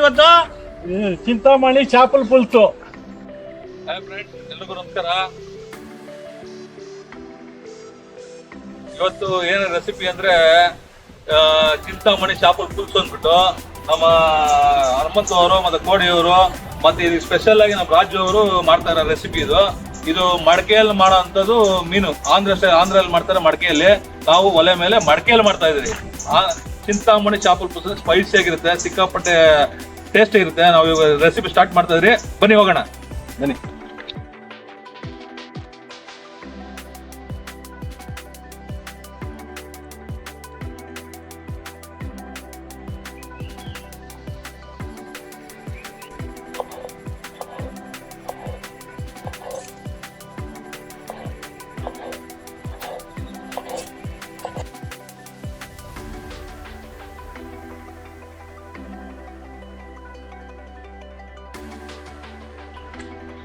ಇವತ್ತು? ಚಿಂತಾಮಣಿ ಚಾಪಲ್ ಪುಲ್ಸು. ಎಲ್ರಿಗೂ ನಮಸ್ಕಾರ. ಇವತ್ತು ಏನ ರೆಸಿಪಿ ಅಂದ್ರೆ ಚಿಂತಾಮಣಿ ಚಾಪಲ್ ಪುಲ್ಸು ಅಂದ್ಬಿಟ್ಟು ನಮ್ಮ ಹನುಮಂತ ಅವರು ಮತ್ತೆ ಕೋಡಿಯವರು ಮತ್ತೆ ಇದು ಸ್ಪೆಷಲ್ ಆಗಿ ನಮ್ಮ ರಾಜು ಅವರು ಮಾಡ್ತಾ ಇರೋ ರೆಸಿಪಿ ಇದು ಮಡಕೆಯಲ್ಲಿ ಮಾಡೋ ಅಂಥದ್ದು ಮೀನು. ಆಂಧ್ರಲ್ಲಿ ಮಾಡ್ತಾರೆ ಮಡಕೆಯಲ್ಲಿ, ನಾವು ಒಲೆ ಮೇಲೆ ಮಡಕೆಯಲ್ಲಿ ಮಾಡ್ತಾ ಇದ್ರಿ. ಚಿಂತಾಮಣಿ ಚಾಪಲ್ ಪುಲ್ಸು ಸ್ಪೈಸಿ ಆಗಿರುತ್ತೆ, ಸಿಕ್ಕಾಪಟ್ಟೆ ಟೇಸ್ಟ್ ಇರುತ್ತೆ. ನಾವು ಇವಾಗ ರೆಸಿಪಿ ಸ್ಟಾರ್ಟ್ ಮಾಡ್ತಾ ಇದ್ರಿ, ಬನ್ನಿ ಹೋಗೋಣ ಬನ್ನಿ.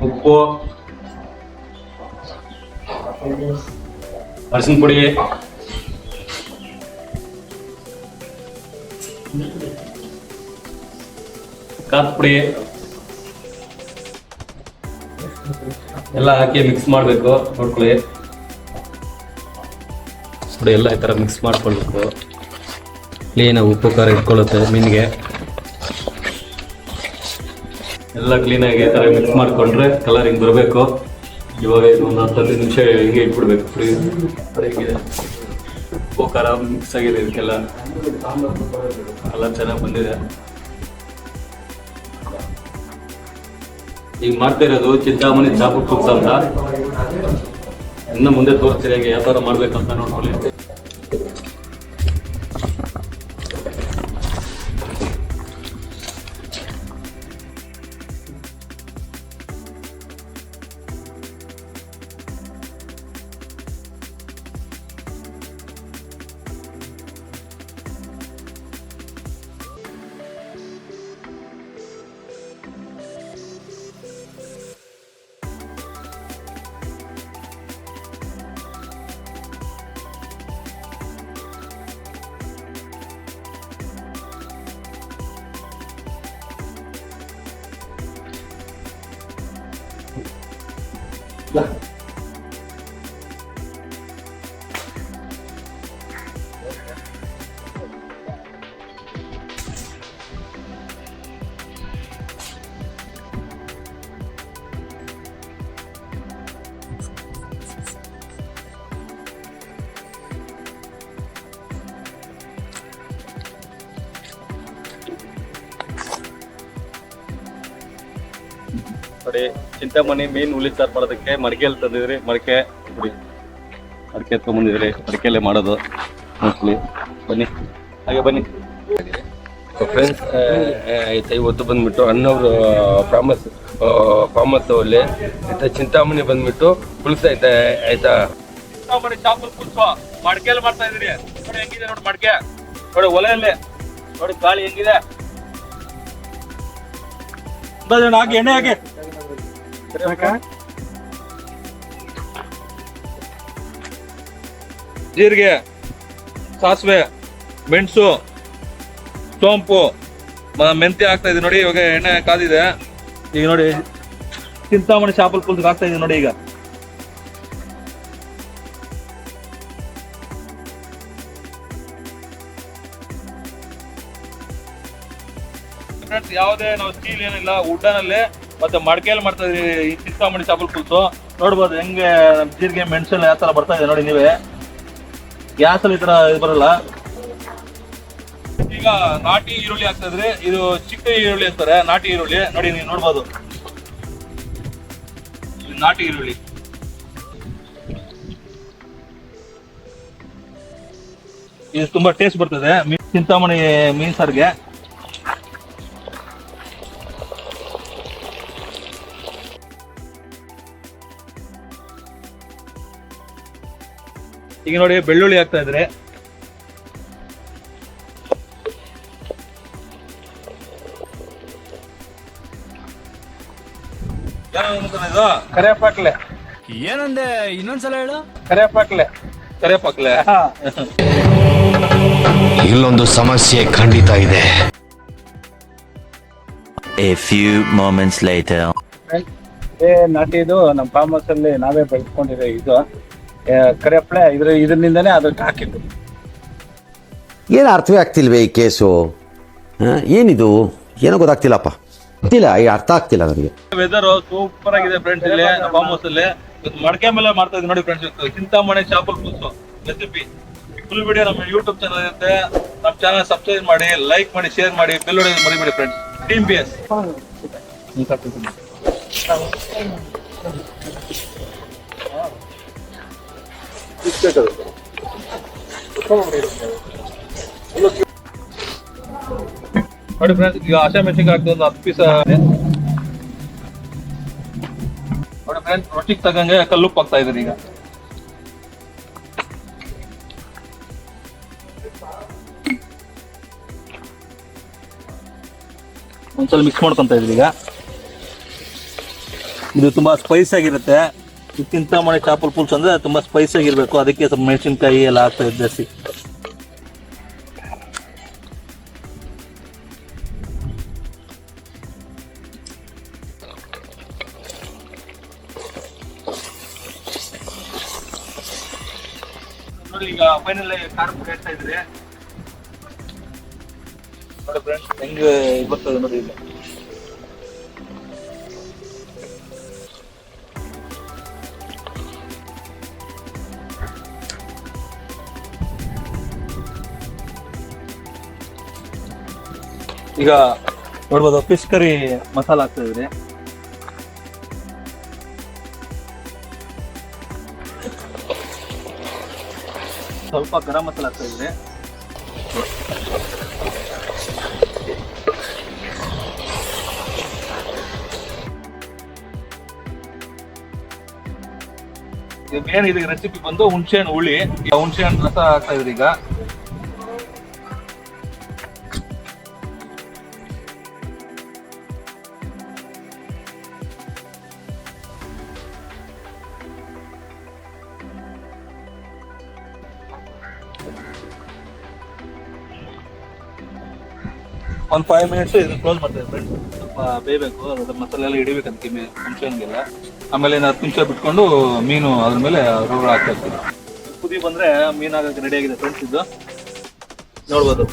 ಉಪ್ಪು, ಅರಿಶಿನ ಪುಡಿ, ಖಾರದ ಪುಡಿ ಎಲ್ಲ ಹಾಕಿ ಮಿಕ್ಸ್ ಮಾಡಬೇಕು. ನೋಡ್ಕೊಳ್ಳಿ ನೋಡಿ, ಎಲ್ಲ ಈ ಥರ ಮಿಕ್ಸ್ ಮಾಡ್ಕೊಳ್ಬೇಕು. ಕ್ಲೀನಾಗಿ ಉಪ್ಪು ಖಾರ ಇಟ್ಕೊಳ್ಳುತ್ತೆ ಮೀನಿಗೆ. ಎಲ್ಲ ಕ್ಲೀನಾಗಿ ಈ ಥರ ಮಿಕ್ಸ್ ಮಾಡಿಕೊಂಡ್ರೆ ಕಲರ್ ಹಿಂಗೆ ಬರಬೇಕು. ಇವಾಗ ಇದು ಒಂದು 10 ನಿಮಿಷ ಹಿಂಗೆ ಇಟ್ಬಿಡ್ಬೇಕು. ಹಿಂಗಿದೆ ಉಪ್ಪು ಖಾರ ಮಿಕ್ಸ್ ಆಗಿದೆ, ಇದಕ್ಕೆಲ್ಲ ಕಲರ್ ಚೆನ್ನಾಗಿ ಬಂದಿದೆ. ಈಗ ಮಾಡ್ತಾ ಇರೋದು ಚಿಂತಾಮಣಿ ಚಾಪಲ್ ಪುಲ್ಸು ಅಂತ. ಇನ್ನು ಮುಂದೆ ತೋರಿಸ್ತೀನಿ ಹೇಗೆ ಯಾವ ಥರ ಮಾಡ್ಬೇಕಂತ ನೋಡ್ಕೊಳ್ಳಿ. ನೋಡಿ, ಚಿಂತಾಮಣಿ ಮೀನು ಹುಳಿ ಸಾರು ಮಾಡೋದಕ್ಕೆ ಮಡಿಕೆಯಲ್ಲಿ ತಂದಿದ್ರಿ. ಮಡಿಕೆ ಎತ್ಕೊಂಡ್ಬಂದಿದ್ರಿ, ಮಡಿಕೆಯಲ್ಲೇ ಮಾಡೋದು. ನೋಡ್ಕೊಳ್ಳಿ, ಬನ್ನಿ ಹಾಗೆ ಬನ್ನಿ. ಫ್ರೆಂಡ್ಸ್, ಆಯ್ತಾ ಇವತ್ತು ಬಂದ್ಬಿಟ್ಟು ಅಣ್ಣವರು ಫಾರ್ಮಸ್ ಅಲ್ಲಿ ಆಯ್ತಾ ಚಿಂತಾಮಣಿ ಬಂದ್ಬಿಟ್ಟು ಪುಲ್ಸ್ ಐತೆ ಆಯ್ತಾ. ಚಿಂತಾಮಣಿ ಚಾಪಲ್ ಪುಲ್ಸು ಮಡಿಕೆಯಲ್ಲಿ ಮಾಡ್ತಾ ಇದ್ರಿ. ನೋಡಿ ಹೆಂಗಿದೆ ನೋಡಿ ಮಡಿಕೆ, ನೋಡಿ ಒಲೆಯಲ್ಲಿ ನೋಡಿ ಗಾಳಿ ಹೆಂಗಿದೆ. ಹಾಕಿ ಎಣ್ಣೆ ಹಾಕಿ, ಜೀರಿಗೆ, ಸಾಸಿವೆ, ಮೆಣಸು, ಸೋಂಪು, ಮೆಂತ್ಯ ಹಾಕ್ತಾ ಇದೀವಿ ನೋಡಿ. ಇವಾಗ ಎಣ್ಣೆ ಕಾದಿದೆ. ಈಗ ನೋಡಿ ಚಿಂತಾಮಣಿ ಚಾಪಲ್ ಪುಲ್ಸ್ ಹಾಕ್ತಾ ಇದೀವಿ ನೋಡಿ. ಈಗ ಯಾವುದೇ ನಾವು ಸ್ಟೀಲ್ ಏನಿಲ್ಲ, ವುಡನ್ ಅಲ್ಲಿ ಮತ್ತೆ ಮಡಕೆಯಲ್ಲಿ ಮಾಡ್ತಾ ಇದೀವಿ ಈ ಚಿಂತಾಮಣಿ ಚಾಪಲ್ ಪುಲ್ಸು. ನೋಡ್ಬೋದು ಹೆಂಗೆ ಜೀರಿಗೆ ಮೆಣಸೆಲ್ಲ ಯಾವ ತರ ಬರ್ತಾ ಇದೆ ನೋಡಿ. ನೀವೇ ಗ್ಯಾಸ್ ಅಲ್ಲಿ ಈ ತರ ಬರಲ್ಲ. ಈಗ ನಾಟಿ ಈರುಳ್ಳಿ ಆಗ್ತಾ ಇದ್ರಿ. ಇದು ಚಿಕ್ಕ ಈರುಳ್ಳಿ ಅಂತಾರೆ, ನಾಟಿ ಈರುಳ್ಳಿ ನೋಡಿ. ನೀವು ನೋಡ್ಬೋದು ನಾಟಿ ಈರುಳ್ಳಿ. ಇದು ತುಂಬಾ ಟೇಸ್ಟ್ ಬರ್ತದೆ ಚಿಂತಾಮಣಿ ಮೀನ್ ಸಾರಿಗೆ. ಈಗ ನೋಡಿ ಬೆಳ್ಳುಳ್ಳಿ ಹಾಕ್ತಾ ಇದ್ರೆ. ಕರಿವೇಪಾಕ್ಲೆ. ಏನಂದೆ, ಇನ್ನೊಂದ್ಸಲ ಹೇಳು. ಕರಿವೇಪಾಕ್ಲೆ. ಇಲ್ಲೊಂದು ಸಮಸ್ಯೆ ಖಂಡಿತ ಇದೆ. A few moments later. ನಾಟಿದು ನಮ್ಮ ಫಾರ್ಮ್ ಹೌಸ್ ಅಲ್ಲಿ ನಾವೇ ಬೆಳೆಸ್ಕೊಂಡಿರೋ ಇದು ಕರೆಪ್ಲೆ ಇದರಿಂದನೇ ಅದಕ್ಕೆ ಹಾಕಿದ್ದು. ಏನು ಅರ್ಥವೇ ಆಗ್ತಿಲ್ವೇ ಈ ಕೇಸು? ಏನಿದು ಏನೋ ಗೊತ್ತಾಗ್ತಿಲ್ಲಪ್ಪ, ಗೊತ್ತಿಲ್ಲ, ಈ ಅರ್ಥ ಆಗ್ತಿಲ್ಲ ನನಗೆ. ವೆದರ್ ಸೂಪರ್ ಆಗಿದೆ ಫ್ರೆಂಡ್ಸ್. ಇಲ್ಲಿ ಫಾರ್ಮ್ ಹೌಸ್ ಅಲ್ಲಿ ಮಡಕೆ ಮೇಲೆ ಮಾಡ್ತಾ ಇದ್ದೀವಿ ನೋಡಿ ಫ್ರೆಂಡ್ಸ್. ಚಿಂತಾಮಣಿ ಚಾಪಲ್ ಪುಲ್ಸು ರೆಸಿಪಿ ಫುಲ್ ವಿಡಿಯೋ ನಮ್ಮ ಯೂಟ್ಯೂಬ್ ಚಾನಲ್ ಇರುತ್ತೆ. ನಮ್ಮ ಚಾನಲ್ ಸಬ್ಸ್ಕ್ರೈಬ್ ಮಾಡಿ, ಲೈಕ್ ಮಾಡಿ, ಶೇರ್ ಮಾಡಿ, ಬೆಲ್ ಹೊಡೆಯೋದು ಮರಿಬೇಡಿ ಫ್ರೆಂಡ್ಸ್. Team PS. ನೋಡಿ ಫ್ರೆಂಡ್ಸ್, ಈಗ ಹಸಿಮೆಣಸಿನಕಾಯಿ ಹಾಕ್ತದೆ ಒಂದು 10 ಪೀಸ್. ನೋಡಿ ಫ್ರೆಂಡ್ಸ್, ರೊಟ್ಟಿಗೆ ತಗಂಗೆ ಕಲ್ಲುಪ್ಪು ಹಾಕ್ತಾ ಇದ್ದಾರೆ ಈಗ. ಒಂದ್ಸಲ ಮಿಕ್ಸ್ ಮಾಡ್ಕೊಂತ ಇದ್ರಿ ಈಗ. ಇದು ತುಂಬಾ ಸ್ಪೈಸ್ ಆಗಿರುತ್ತೆ. ಚಿಂತಾಮಣಿ ಚಾಪಲ್ ಪುಲ್ಸ್ ಅಂದ್ರೆ ತುಂಬಾ ಸ್ಪೈಸ್ ಆಗಿರ್ಬೇಕು, ಅದಕ್ಕೆ ಸ್ವಲ್ಪ ಮೆಣಸಿನ್ಕಾಯಿ ಎಲ್ಲ ಹಾಕ್ತಾ ಇದ್ದೆ ಜಾಸ್ತಿ. ನೋಡಿ ಈಗ ಫೈನಲ್ ಖಾರ ಪುಡಿ ಹಾಕ್ತಾ ಇದ್ರಿ ನೋಡಿ ಫ್ರೆಂಡ್ಸ್, ಹೆಂಗೆ ಬರ್ತದೆ ನೋಡಿ ಈಗ. ಈಗ ನೋಡ್ಬೋದು ಫಿಶ್ ಕರಿ ಮಸಾಲ ಹಾಕ್ತಾ ಇದ್ರಿ. ಸ್ವಲ್ಪ ಗರಂ ಮಸಾಲ ಹಾಕ್ತಾ ಇದ್ರಿ. ಮೇನ್ ಇದಕ್ಕೆ ರೆಸಿಪಿ ಬಂದು ಹುಣಸೆ ಹಣ್ಣು ಹುಳಿ. ಹುಣಸೆ ಹಣ್ಣು ರಸ ಹಾಕ್ತಾ ಇದ್ರಿ ಈಗ. ಒಂದು 5 ಮಿನಿಟ್ಸ್ ಇದನ್ನ ಕ್ಲೋಸ್ ಮಾಡ್ತೇವೆ ಫ್ರೆಂಡ್ಸ್. ಸ್ವಲ್ಪ ಬೇಯಬೇಕು, ಅದ್ರ ಮಸಾಲೆ ಎಲ್ಲ ಹಿಡಿಬೇಕು ಅದಕ್ಕೆ ಹುಣಸೆ ಹಣ್ಣಿಗೆಲ್ಲ. ಆಮೇಲೆ 10 ನಿಮಿಷ ಬಿಟ್ಕೊಂಡು ಮೀನು ಅದ್ರ ಮೇಲೆ ರೋಗ ಹಾಕ್ತಾ ಇರ್ತೀವಿ. ಕುದಿ ಬಂದ್ರೆ ಮೀನು ಆಗಕ್ಕೆ ರೆಡಿ ಆಗಿದೆ ಫ್ರೆಂಡ್ಸ್. ಇದು ನೋಡ್ಬೋದು.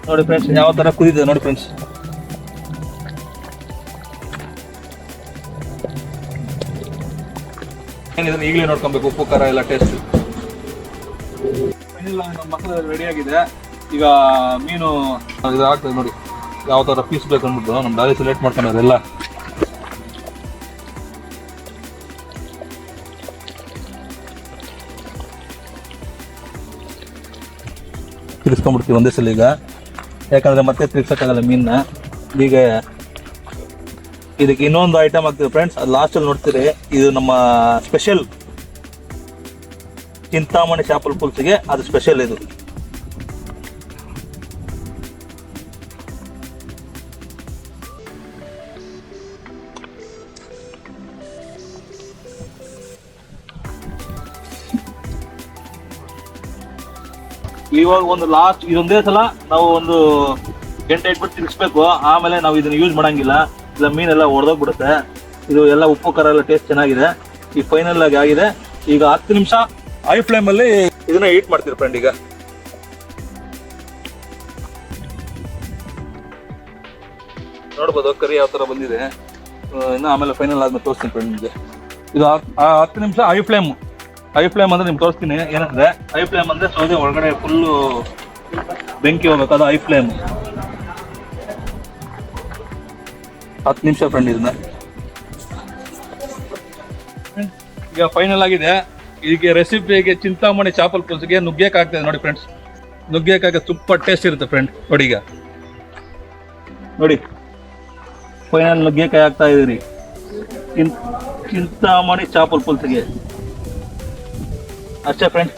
ನೋಡಿ ಫ್ರೆಂಡ್ಸ್, ಯಾವ ತರ ಕುದಿದೆ ನೋಡಿ ಫ್ರೆಂಡ್ಸ್. ಏನಿದ್ರೆ ಈಗಲೇ ನೋಡ್ಕೊಬೇಕು, ಉಪ್ಪು ಖಾರ ಎಲ್ಲ ಟೇಸ್ಟ್. ನಮ್ಮ ಮಸಾಲೆ ರೆಡಿ ಆಗಿದೆ. ಈಗ ಮೀನು ಇದು ಆಗ್ತದೆ ನೋಡಿ, ಯಾವ ತರ ಪೀಸ್ ಬೇಕು ಅಂದ್ಬಿಟ್ಟು ನಮ್ಮ ದಾರಿ ಸೆಲೆಕ್ಟ್ ಮಾಡ್ಕೊಂಡ್ರೆಲ್ಲ. ತಿರ್ಸ್ಕೊಂಡ್ಬಿಡ್ತೀವಿ ಒಂದೇ ಸಲ ಈಗ, ಯಾಕಂದ್ರೆ ಮತ್ತೆ ತಿರ್ಸಕ್ಕಾಗಲ್ಲ ಮೀನನ್ನ. ಈಗ ಇದಕ್ಕೆ ಇನ್ನೊಂದು ಐಟಮ್ ಆಗ್ತದೆ ಫ್ರೆಂಡ್ಸ್, ಅದು ಲಾಸ್ಟಲ್ಲಿ ನೋಡ್ತೀರಿ. ಇದು ನಮ್ಮ ಸ್ಪೆಷಲ್ ಚಿಂತಾಮಣಿ ಚಾಪಲ್ ಪುಲ್ಸ್ಗೆ ಅದು ಸ್ಪೆಷಲ್. ಇದು ಇವಾಗ ಒಂದು ಲಾಸ್ಟ್ ಇದೊಂದೇ ಸಲ ನಾವು ಒಂದು ಗಂಟೆ ಇಟ್ಬಿಟ್ಟು ತಿರ್ಸ್ಬೇಕು. ಆಮೇಲೆ ನಾವು ಇದನ್ನ ಯೂಸ್ ಮಾಡಂಗಿಲ್ಲ, ಇಲ್ಲ ಮೀನೆಲ್ಲ ಒಡೆದೋಗ್ಬಿಡುತ್ತೆ. ಇದು ಎಲ್ಲ ಉಪ್ಪು ಖಾರ ಎಲ್ಲ ಟೇಸ್ಟ್ ಚೆನ್ನಾಗಿದೆ. ಈ ಫೈನಲ್ ಆಗಿ ಆಗಿದೆ. ಈಗ 10 ನಿಮಿಷ ಹೈ ಫ್ಲೇಮ್ ಅಲ್ಲಿ ಇದನ್ನ ಹೀಟ್ ಮಾಡ್ತೀವಿ ಫ್ರೆಂಡ್. ಈಗ ನೋಡ್ಬೋದು ಕರಿ ಯಾವ ತರ ಬಂದಿದೆ. ಇನ್ನು ಆಮೇಲೆ ಫೈನಲ್ ಆದ್ಮೇಲೆ ತೋರಿಸ್ತೀನಿ ಫ್ರೆಂಡ್ ನಿಮಗೆ. ಇದು 10 ನಿಮಿಷ ಹೈ ಫ್ಲೇಮ್ ಅಂದ್ರೆ ನಿಮ್ಗೆ ತೋರಿಸ್ತೀನಿ. ಏನಂದ್ರೆ ಹೈ ಫ್ಲೇಮ್ ಅಂದ್ರೆ ಸೌದೆ ಒಳಗಡೆ ಫುಲ್ಲು ಬೆಂಕಿ ಹೋಗ್ಬೇಕು, ಅದು ಹೈ ಫ್ಲೇಮ್. 10 ನಿಮಿಷ ಫ್ರೆಂಡ್. ಇದನ್ನ ಈಗ ಫೈನಲ್ ಆಗಿದೆ. ಈಗ ರೆಸಿಪಿಗೆ ಚಿಂತಾಮಣಿ ಚಾಪಲ್ ಪುಲ್ಸ್ಗೆ ನುಗ್ಗೆಕಾಯಿ ಆಗ್ತದೆ ನೋಡಿ ಫ್ರೆಂಡ್ಸ್. ನುಗ್ಗೆಕಾಯಿ ಸೂಪರ್ ಟೇಸ್ಟ್ ಇರುತ್ತೆ ಫ್ರೆಂಡ್. ನೋಡಿ ಈಗ ನೋಡಿ ಫೈನಲ್ ನುಗ್ಗೆಕಾಯಿ ಹಾಕ್ತಾ ಇದೀರಿ ಚಿಂತಾಮಣಿ ಚಾಪಲ್ ಪುಲ್ಸ್ಗೆ. ಅಷ್ಟೇ ಫ್ರೆಂಡ್.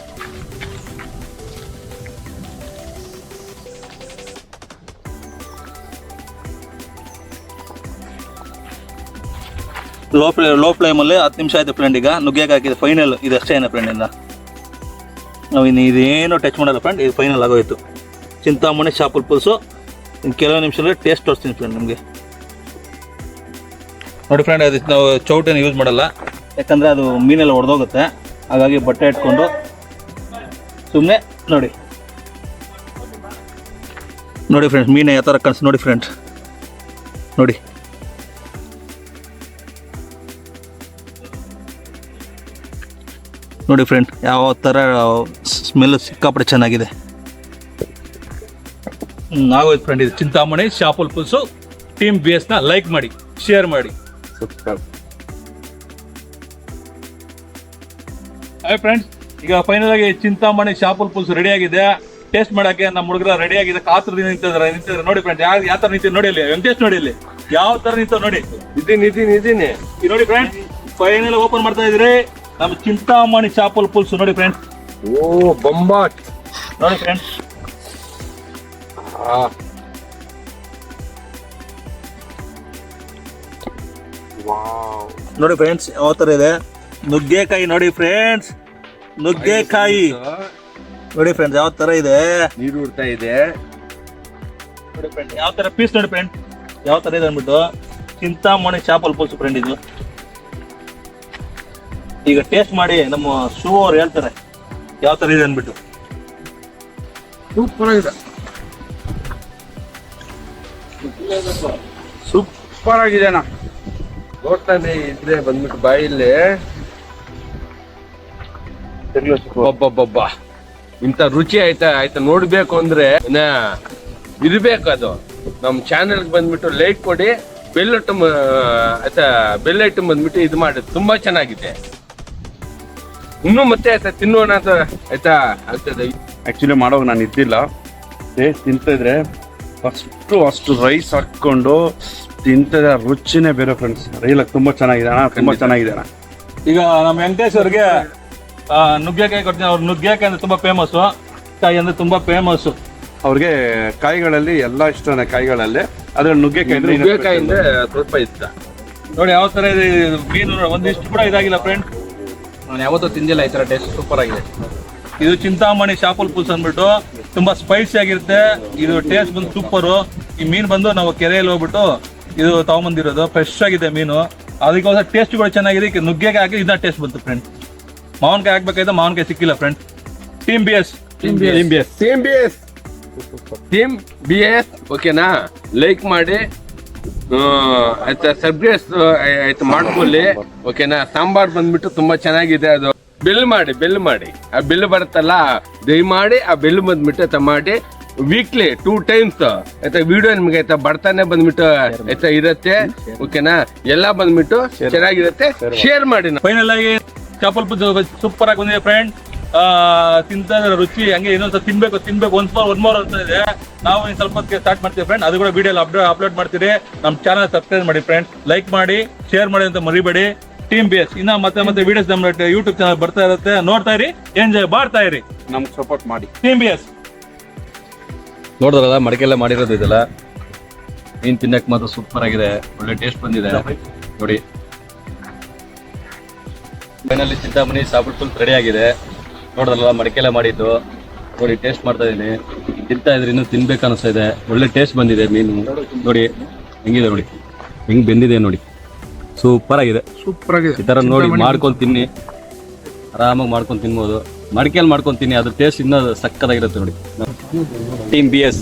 ಲೋ ಫ್ಲೇಮಲ್ಲಿ 10 ನಿಮಿಷ ಆಯ್ತು ಫ್ರೆಂಡ್. ಈಗ ನುಗ್ಗೆಕಾಯಿ ಹಾಕಿದೆ ಫೈನಲ್. ಇದಷ್ಟೇ ಫ್ರೆಂಡ್. ಇಂದ ನಾವು ಇನ್ನು ಇದೇನು ಟಚ್ ಮಾಡಲ್ಲ ಫ್ರೆಂಡ್, ಇದು ಫೈನಲ್ ಆಗೋಯ್ತು. ಚಿಂತಾಮಣಿ ಶಾಪಲ್ ಪುಲ್ಸು ಇನ್ನು ಕೆಲವು ನಿಮಿಷದಲ್ಲಿ ಟೇಸ್ಟ್ ತೋರಿಸ್ತೀನಿ ಫ್ರೆಂಡ್ ನಿಮಗೆ. ನೋಡಿ ಫ್ರೆಂಡ್, ಅದಕ್ಕೆ ನಾವು ಚೌಟನ್ನು ಯೂಸ್ ಮಾಡಲ್ಲ, ಯಾಕಂದರೆ ಅದು ಮೀನೆಲ್ಲ ಒಡೆದೋಗುತ್ತೆ. ಹಾಗಾಗಿ ಬಟ್ಟೆ ಇಟ್ಕೊಂಡು ಸುಮ್ಮನೆ ನೋಡಿ ಫ್ರೆಂಡ್ಸ್, ಮೀನು ಯಾವ ಥರ ಕಾಣಿಸ್ ನೋಡಿ ಫ್ರೆಂಡ್ಸ್, ನೋಡಿ ಫ್ರೆಂಡ್ ಯಾವ ಥರ ಸ್ಮೆಲ್ ಸಿಕ್ಕಾಪಟ್ಟೆ ಚೆನ್ನಾಗಿದೆ. ಆಗೋಯ್ತು ಫ್ರೆಂಡ್, ಇದು ಚಿಂತಾಮಣಿ ಶಾಪಲ್ ಪುಲ್ಸು. ಟೀಮ್ BSನ ಲೈಕ್ ಮಾಡಿ, ಶೇರ್ ಮಾಡಿ. ಹಾಯ್ ಫ್ರೆಂಡ್ಸ್, ಈಗ ಫೈನಲ್ ಆಗಿ ಚಿಂತಾಮಣಿ ಶಾಪಲ್ ಪುಲ್ಸ್ ರೆಡಿ ಆಗಿದೆ. ಟೇಸ್ಟ್ ಮಾಡಕ್ಕೆ ನಮ್ಮ ಹುಡುಗರ ರೆಡಿ ಆಗಿದೆ, ಕಾತರದಿಂದ ನಿಂತಿದ್ದಾರೆ. ನೋಡಿ ಫ್ರೆಂಡ್, ಯಾವ ತರ ನಿಂತಿದೆ ನೋಡಿ, ಅಲ್ಲಿ ವೆಂಕಟೇಶ್ ನೋಡಿ, ಇಲ್ಲಿ ಯಾವ ತರ ನಿಂತ ನೋಡಿ. ಇದೀನಿ ಈ ನೋಡಿ ಫ್ರೆಂಡ್, ಫೈನಲ್ ಓಪನ್ ಮಾಡ್ತಾ ಇದ್ರಿ ನಮ್ಮ ಚಿಂತಾಮಣಿ ಶಾಪಲ್ ಪುಲ್ಸ್. ನೋಡಿ ಫ್ರೆಂಡ್ಸ್, ಓ ಬೊಂಬಾಟ್ ನೋಡಿ ಫ್ರೆಂಡ್ಸ್, ನೋಡಿ ಫ್ರೆಂಡ್ಸ್ ಯಾವ ತರ ಇದೆ. ನುಗ್ಗೆಕಾಯಿ ನೋಡಿ ಫ್ರೆಂಡ್ಸ್, ನುಗ್ಗೆಕಾಯಿ ನೋಡಿ ಫ್ರೆಂಡ್ಸ್ ಯಾವ ತರ ಇದೆ. ನೀರು ಉಡ್ತಾ ಇದೆ ನೋಡಿ ಫ್ರೆಂಡ್, ಯಾವ ತರ ಪೀಸ್ ನೋಡಿ ಫ್ರೆಂಡ್ ಯಾವ ತರ ಇದೆ ಅಂದ್ಬಿಟ್ಟು. ಚಿಂತಾಮಣಿ ಶಾಪಲ್ ಪುಲ್ಸ್ ಫ್ರೆಂಡ್ ಇದು. ಈಗ ಟೇಸ್ಟ್ ಮಾಡಿ ನಮ್ಮ ಶೂ ಅವ್ರು ಹೇಳ್ತಾರೆ ಯಾವ ತರ ಇದೆ ಅಂದ್ಬಿಟ್ಟು. ಸೂಪರ್ ಆಗಿದೆ, ಸೂಪರ್ ಆಗಿದೆ ಅಣ್ಣ. ನೋಡ್ತಾನೆ ಇದ್ರೆ ಬಂದ್ಬಿಟ್ಟು ಬಾಯಲ್ಲಿ ಒಬ್ಬೊಬ್ಬೊಬ್ಬ ಇಂಥ ರುಚಿ ಆಯ್ತಾ ನೋಡ್ಬೇಕು ಅಂದ್ರೆ ಇರ್ಬೇಕು. ಅದು ನಮ್ಮ ಚಾನೆಲ್ಗೆ ಬಂದ್ಬಿಟ್ಟು ಲೈಕ್ ಕೊಡಿ, ಬೆಲ್ ಐಟಮ್ ಬೆಲ್ ಐಟಮ್ ಬಂದ್ಬಿಟ್ಟು ಇದು ಮಾಡಿ. ತುಂಬಾ ಚೆನ್ನಾಗಿದೆ. ಇನ್ನು ಮತ್ತೆ ತಿನ್ನೋಣ ಅಂತ ಆಗ್ತದೆ. ಆ್ಯಕ್ಚುಲಿ ಮಾಡೋವಾಗ ನಾನು ಇದ್ದಿಲ್ಲ, ತಿಂತಿದ್ರೆ ಅಷ್ಟು ರೈಸ್ ಹಾಕ್ಕೊಂಡು ತಿಂತಿದ್ರೆ ರುಚಿನೇ ಬೇರೆ ಫ್ರೆಂಡ್ಸ್. ರೈಲಾಗಿ ತುಂಬ ಚೆನ್ನಾಗಿದೆ ಅಣ್ಣ, ತುಂಬ ಚೆನ್ನಾಗಿದೆ ಅಣ್ಣ. ಈಗ ನಮ್ಮ ವೆಂಕಟೇಶ್ ಅವ್ರಿಗೆ ನುಗ್ಗೆಕಾಯಿ ಕೊಡ್ತೀನಿ. ಅವ್ರು ನುಗ್ಗೆಕಾಯಿ ಅಂದ್ರೆ ತುಂಬಾ ಫೇಮಸ್ಸು, ಕಾಯಿ ಅಂದ್ರೆ ತುಂಬಾ ಫೇಮಸ್ಸು ಅವ್ರಿಗೆ. ಕಾಯಿಗಳಲ್ಲಿ ಎಲ್ಲ ಇಷ್ಟನೇ ಕಾಯಿಗಳಲ್ಲಿ, ಅದ್ರಲ್ಲಿ ನುಗ್ಗೆಕಾಯಿ ನುಗ್ಗೆಕಾಯಿಂದ ಸ್ವಲ್ಪ ಇಷ್ಟ. ನೋಡಿ ಯಾವ ತರ ಇದೆ ಮೀನು. ಒಂದಿಷ್ಟು ಕೂಡ ಇದಾಗಿಲ್ಲ ಫ್ರೆಂಡ್, ನಾನು ಯಾವತ್ತೂ ತಿಂದಿಲ್ಲ ಈ ತರ. ಟೇಸ್ಟ್ ಸೂಪರ್ ಆಗಿದೆ. ಇದು ಚಿಂತಾಮಣಿ ಶಾಪಲ್ ಪುಲ್ಸ್ ಅಂದ್ಬಿಟ್ಟು ತುಂಬಾ ಸ್ಪೈಸಿ ಆಗಿರುತ್ತೆ. ಇದು ಟೇಸ್ಟ್ ಬಂದು ಸೂಪರು. ಈ ಮೀನು ಬಂದು ನಾವು ಕೆರೆಯಲ್ಲಿ ಹೋಗ್ಬಿಟ್ಟು ಇದು ತಗೊಂಬಂದಿರೋದು, ಫ್ರೆಶ್ ಆಗಿದೆ ಮೀನು. ಅದಕ್ಕೋಸ್ಕರ ಟೇಸ್ಟ್ ಕೂಡ ಚೆನ್ನಾಗಿದೆ. ನುಗ್ಗೆಕಾಯಿ ಹಾಕಿ ಇದನ್ನ ಟೇಸ್ಟ್ ಬಂತು ಫ್ರೆಂಡ್. ಮಾವಿನಕಾಯಿ ಹಾಕ್ಬೇಕಾಯ್ತು, ಮಾವಿನಕಾಯಿ ಸಿಕ್ಕಿಲ್ಲ ಫ್ರೆಂಡ್. ಟೀಮ್ BS ಓಕೆನಾ? ಲೈಕ್ ಮಾಡಿ, ಆಯ್ತಾ, ಸಬ್ಸ್ಕ್ರೈಬ್ ಆಯ್ತು ಮಾಡ್ಕೊಳ್ಳಿ. ಓಕೆನಾ? ಸಾಂಬಾರ್ ಬಂದ್ಬಿಟ್ಟು ತುಂಬಾ ಚೆನ್ನಾಗಿದೆ. ಅದು ಬೆಲ್ ಮಾಡಿ ಆ ಬೆಲ್ ಬರುತ್ತಲ್ಲ, ದಯಮಾಡಿ ಆ ಬೆಲ್ ಬಂದ್ಬಿಟ್ಟು ಮಾಡಿ. ವೀಕ್ಲಿ 2 times ಆಯ್ತಾ ವಿಡಿಯೋ ನಿಮ್ಗೆ ಆಯ್ತಾ ಬರ್ತಾನೆ ಬಂದ್ಬಿಟ್ಟು ಆಯ್ತಾ ಇರತ್ತೆ. ಓಕೆನಾ? ಎಲ್ಲ ಬಂದ್ಬಿಟ್ಟು ಚೆನ್ನಾಗಿರುತ್ತೆ. ಶೇರ್ ಮಾಡಿ. ಫೈನಲ್ ಆಗಿ ಶಾಪಲ್ ಪುಲ್ಸ್ ಸೂಪರ್ ಆಗಿ ಬಂದಿದೆ ಫ್ರೆಂಡ್. ತಿಂತ ರುಚಿ ಹಂಗೆ ಇನ್ನೊಂದ್ಸಲ ತಿನ್ಬೇಕು ಒನ್ ಮೋರ್ ಅಂತ ಇದೆ. ನಾವು ಸ್ವಲ್ಪ ಹೊತ್ತಿಗೆ ಸ್ಟಾರ್ಟ್ ಮಾಡ್ತೀವಿ ಫ್ರೆಂಡ್. ಅದು ಕೂಡ ವಿಡಿಯೋ ಅಪ್ಲೋಡ್ ಮಾಡ್ತೀರಿ. ನಮ್ಮ ಚಾನಲ್ ಸಬ್ಸ್ಕ್ರೈಬ್ ಮಾಡಿ ಫ್ರೆಂಡ್ಸ್, ಲೈಕ್ ಮಾಡಿ, ಶೇರ್ ಮಾಡಿ ಅಂತ ಮರಿಬೇಡಿ. ಟೀಮ್ BS ಇನ್ನ ಮತ್ತೆ ವಿಡಿಯೋಸ್ ನಮ್ಮ ಯೂಟ್ಯೂಬ್ ಚಾನಲ್ ಬರ್ತಾ ಇರುತ್ತೆ. ನೋಡ್ತಾ ಇರಿ, ಎಂಜಾಯ್ ಮಾಡ್ತಾ ಇರಿ, ನಮ್ಗೆ ಸಪೋರ್ಟ್ ಮಾಡಿ. Team BS. ನೋಡಿದ್ರಲ್ಲ, ಮಡಿಕೆಲ್ಲ ಮಾಡಿರೋದು ಇದೆಲ್ಲ. ಮೀನು ತಿನ್ನಕ್ಕೆ ಮಾತ್ರ ಸೂಪರ್ ಆಗಿದೆ, ಒಳ್ಳೆ ಟೇಸ್ಟ್ ಬಂದಿದೆ ನೋಡಿ. ಫೈನಲಿ ಚಿಂತಾಮಣಿ ಶಾಪಲ್ ಪುಲ್ಸ್ ರೆಡಿ ಆಗಿದೆ. ನೋಡಿದ್ರಲ್ಲ, ಮಡಿಕೆಲ್ಲ ಮಾಡಿದ್ದು ನೋಡಿ. ಟೇಸ್ಟ್ ಮಾಡ್ತಾ ಇದ್ದೀನಿ, ತಿಂತಾ ಇದ್ರೆ ಇನ್ನೂ ತಿನ್ಬೇಕು ಅನಿಸ್ತಾ ಇದೆ. ಒಳ್ಳೆ ಟೇಸ್ಟ್ ಬಂದಿದೆ ಮೀನು ನೋಡಿ. ಹೆಂಗಿದೆ ನೋಡಿ, ಹೆಂಗ್ ಬೆಂದಿದೆ ನೋಡಿ, ಸೂಪರ್ ಆಗಿದೆ. ಈ ತರ ನೋಡಿ ಮಾಡ್ಕೊಂಡು ತಿನ್ನಿ, ಆರಾಮಾಗಿ ಮಾಡ್ಕೊಂಡು ತಿನ್ಬೋದು. ಮಡಿಕೆಯಲ್ಲಿ ಮಾಡ್ಕೊಂಡು ತಿನ್ನಿ, ಅದ್ರ ಟೇಸ್ಟ್ ಇನ್ನೂ ಸಕ್ಕತ್ತಾಗಿರುತ್ತೆ ನೋಡಿ. Team BS.